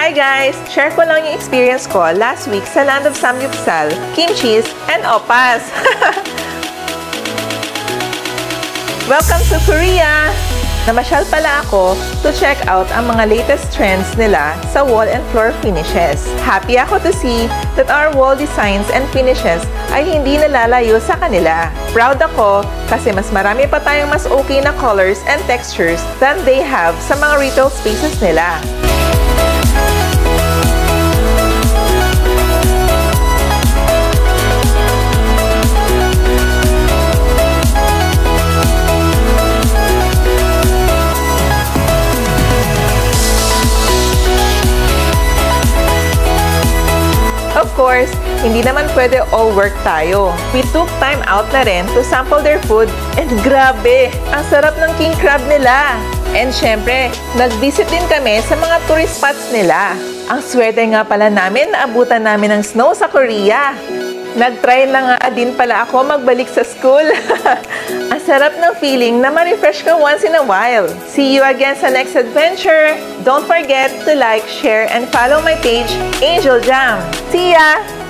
Hi guys! Share ko lang yung experience ko last week sa Land of Samgyeopsal, kimchi, and oppas. Welcome to Korea! Namasyal pala ako to check out ang mga latest trends nila sa wall and floor finishes. Happy ako to see that our wall designs and finishes ay hindi nalalayo sa kanila. Proud ako kasi mas marami pa tayong mas okay na colors and textures than they have sa mga retail spaces nila. Of course, hindi naman pwede all work tayo. We took time out na rin to sample their food and grabe, ang sarap ng king crab nila. And syempre, nag-visit din kami sa mga tourist spots nila. Ang swerte nga pala namin na abutan namin ng snow sa Korea. Nag-try na nga din pala ako magbalik sa school. Ang sarap ng feeling na ma-refresh ka once in a while. See you again sa next adventure. Don't forget to like, share, and follow my page, Angel Jam. See ya!